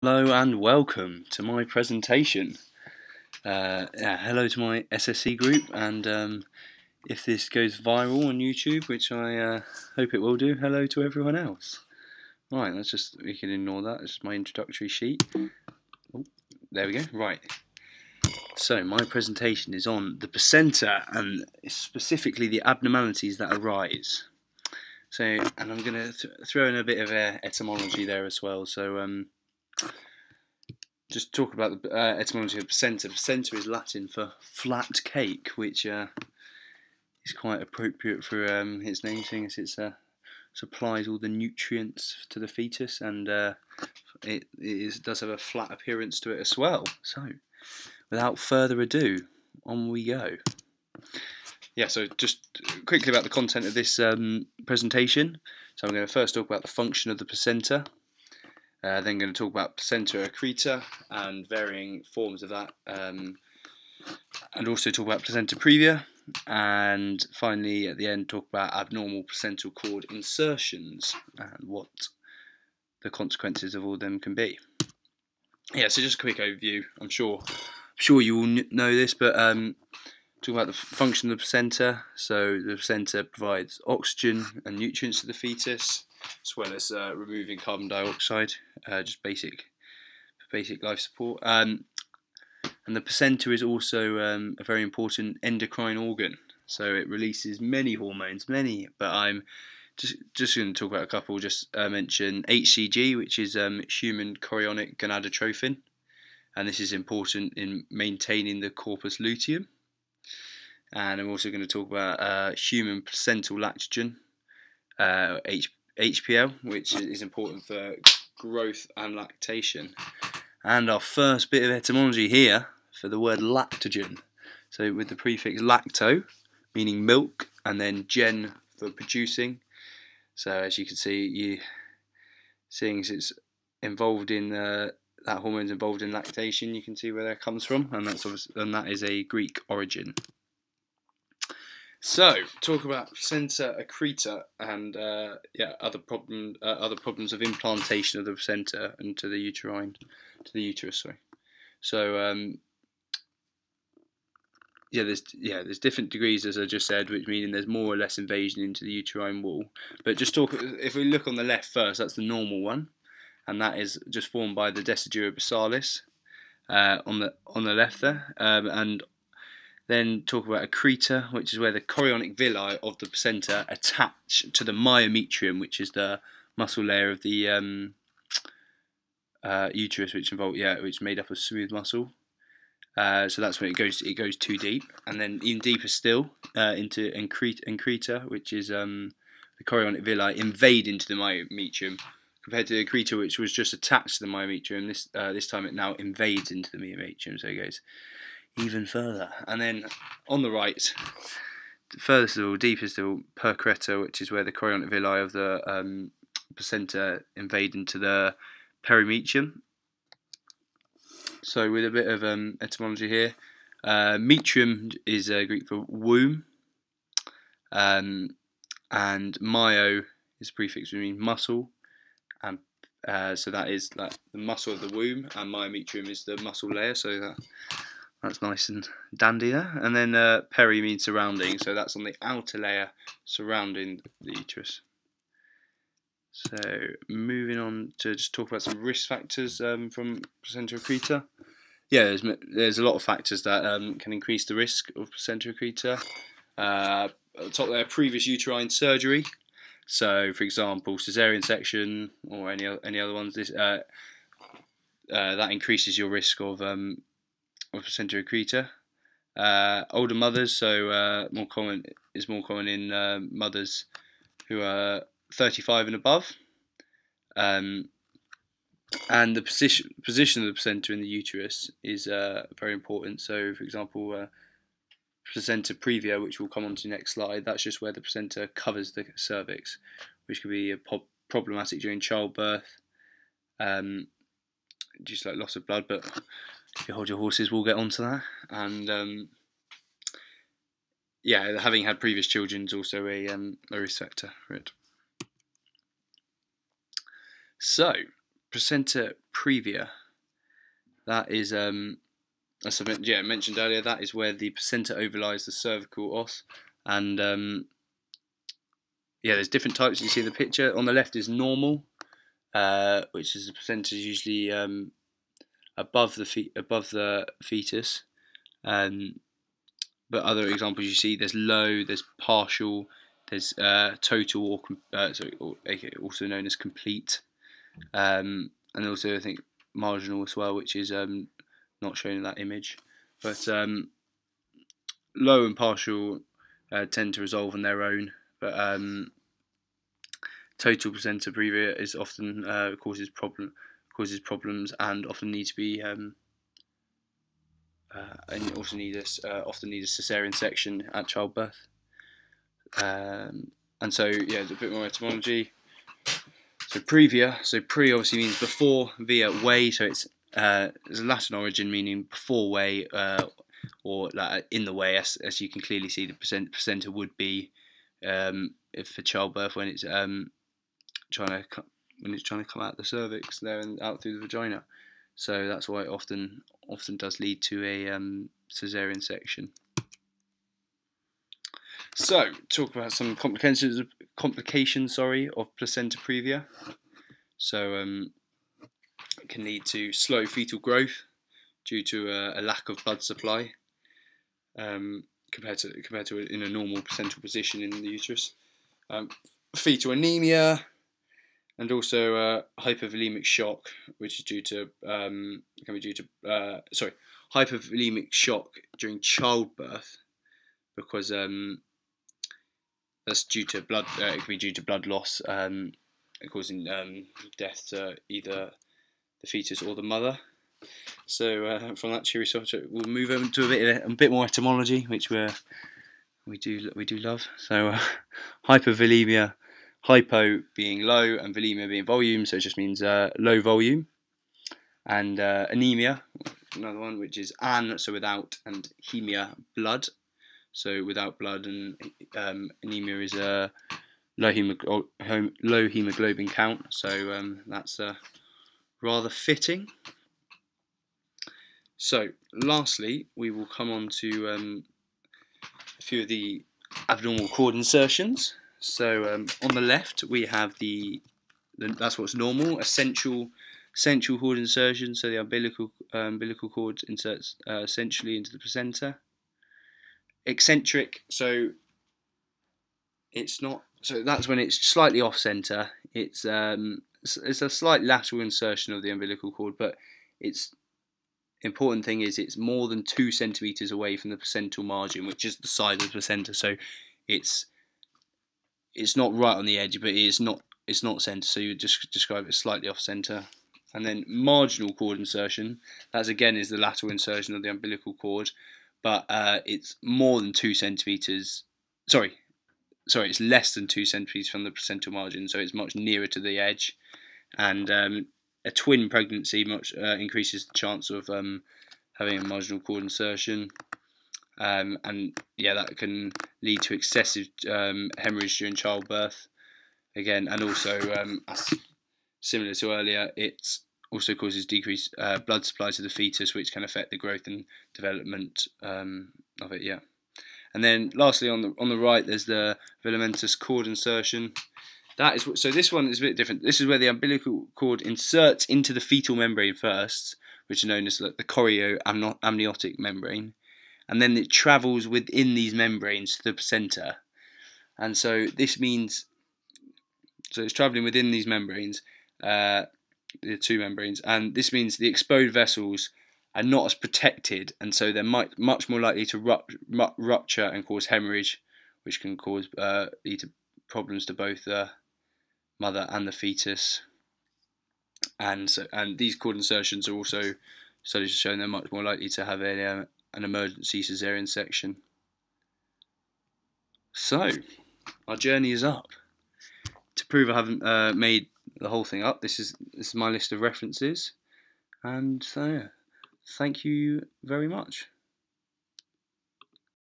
Hello and welcome to my presentation. Hello to my SSC group, and if this goes viral on YouTube, which I hope it will do, hello to everyone else. Right, we can ignore that. It's my introductory sheet. Oh, there we go. Right. So my presentation is on the placenta and specifically the abnormalities that arise. So, and I'm going to throw in a bit of etymology there as well. So, just talk about the etymology of placenta. Placenta is Latin for flat cake, which is quite appropriate for its name, seeing as it supplies all the nutrients to the fetus, and does have a flat appearance to it as well. So, without further ado, on we go. Yeah, so just quickly about the content of this presentation. So I'm going to first talk about the function of the placenta. Then going to talk about placenta accreta and varying forms of that, and also talk about placenta previa, and finally at the end talk about abnormal placental cord insertions and what the consequences of all of them can be. Yeah, so just a quick overview. I'm sure you all know this, but talk about the function of the placenta. So the placenta provides oxygen and nutrients to the fetus, as well as removing carbon dioxide, just basic life support. And the placenta is also a very important endocrine organ. So it releases many hormones, but I'm just going to talk about a couple. Just mention HCG, which is human chorionic gonadotrophin, and this is important in maintaining the corpus luteum. And I'm also going to talk about human placental lactogen, HPL, which is important for growth and lactation. And our first bit of etymology here for the word lactogen. So with the prefix lacto, meaning milk, and then gen for producing. So as you can see, seeing as it's involved in that hormone's involved in lactation, you can see where that comes from, and that is a Greek origin. So, talk about placenta accreta and other problems of implantation of the placenta into the uterus. Sorry. So there's different degrees, as I just said, which meaning there's more or less invasion into the uterine wall. But if we look on the left first, that's the normal one, and that is just formed by the decidua basalis on the left there, and then talk about accreta, which is where the chorionic villi of the placenta attach to the myometrium, which is the muscle layer of the uterus, which is made up of smooth muscle. So that's when it goes too deep, and then even deeper still into accreta, which is the chorionic villi invade into the myometrium, compared to accreta, which was just attached to the myometrium. This time it now invades into the myometrium, so it goes even further. And then on the right, furthest of all, deepest of all, percreta, which is where the chorionic villi of the placenta invade into the perimetrium. So with a bit of etymology here, metrium is Greek for womb, and myo is a prefix which means muscle, and so that is the muscle of the womb, and myometrium is the muscle layer. So that's nice and dandy there. And then peri means surrounding, so that's on the outer layer surrounding the uterus. So moving on to just talk about some risk factors from placenta accreta. Yeah, there's a lot of factors that can increase the risk of placenta accreta. At the top there, previous uterine surgery. So, for example, cesarean section or any other ones. That increases your risk of placenta accreta. Older mothers, so more common in mothers who are 35 and above. And the position of the placenta in the uterus is very important. So, for example, placenta previa, which we'll come on to next slide, that's just where the placenta covers the cervix, which can be problematic during childbirth, just like loss of blood. But if you hold your horses, we'll get onto that. And having had previous children is also a risk factor for it. So, placenta previa, that is as I mentioned earlier, that is where the placenta overlies the cervical os, and there's different types you see in the picture. On the left is normal, which is the placenta is usually above the fetus. But other examples you see, there's low, there's partial, there's total, also known as complete, and also I think marginal as well, which is not shown in that image. But low and partial tend to resolve on their own, but total placenta previa is often causes problems and often need to be and also often need a cesarean section at childbirth. And so there's a bit more etymology. So previa, so pre obviously means before, via way, so it's a Latin origin meaning before way, or like in the way, as you can clearly see the placenta would be if for childbirth when it's trying to come out the cervix there and out through the vagina. So that's why it often does lead to a cesarean section. So talk about some complications of placenta previa. So it can lead to slow fetal growth due to a lack of blood supply compared to in a normal placental position in the uterus. Fetal anemia, and also hypovolemic shock, which is hypovolemic shock during childbirth, because that's due to blood. It can be due to blood loss, causing death to either the fetus or the mother. So from that cheery subject, we'll move over to a bit more etymology, which we do love. So hypovolemia. Hypo being low and volemia being volume, so it just means low volume. And anemia, another one, which is an, so without, and hemia, blood, so without blood, and anemia is a low hemoglobin count, so that's rather fitting. So lastly, we will come on to a few of the abnormal cord insertions. So on the left we have that's what's normal, central cord insertion. So the umbilical cord inserts centrally into the placenta. Eccentric, so it's not. So that's when it's slightly off center. It's a slight lateral insertion of the umbilical cord, but it's important thing is it's more than 2 centimeters away from the placental margin, which is the side of the placenta. So it's not right on the edge, but it's not centre, so you would just describe it slightly off centre. And then marginal cord insertion, that again is the lateral insertion of the umbilical cord, but it's more than 2 centimetres. Sorry, it's less than 2 centimetres from the placental margin, so it's much nearer to the edge. And a twin pregnancy much increases the chance of having a marginal cord insertion. And that can lead to excessive hemorrhage during childbirth again, and also similar to earlier, it also causes decreased blood supply to the fetus, which can affect the growth and development of it. And then lastly, on the right, there's the filamentous cord insertion. So this one is a bit different. This is where the umbilical cord inserts into the fetal membrane first, which is known as the chorioamniotic membrane. And then it travels within these membranes to the placenta. And so this means, it's travelling within these membranes, the 2 membranes, and this means the exposed vessels are not as protected, and so they're much more likely to rupture and cause hemorrhage, which can lead to problems to both the mother and the fetus. And these cord insertions are also, studies have shown they're much more likely to have an emergency cesarean section. So our journey is up. To prove I haven't made the whole thing up, this is my list of references, and so thank you very much.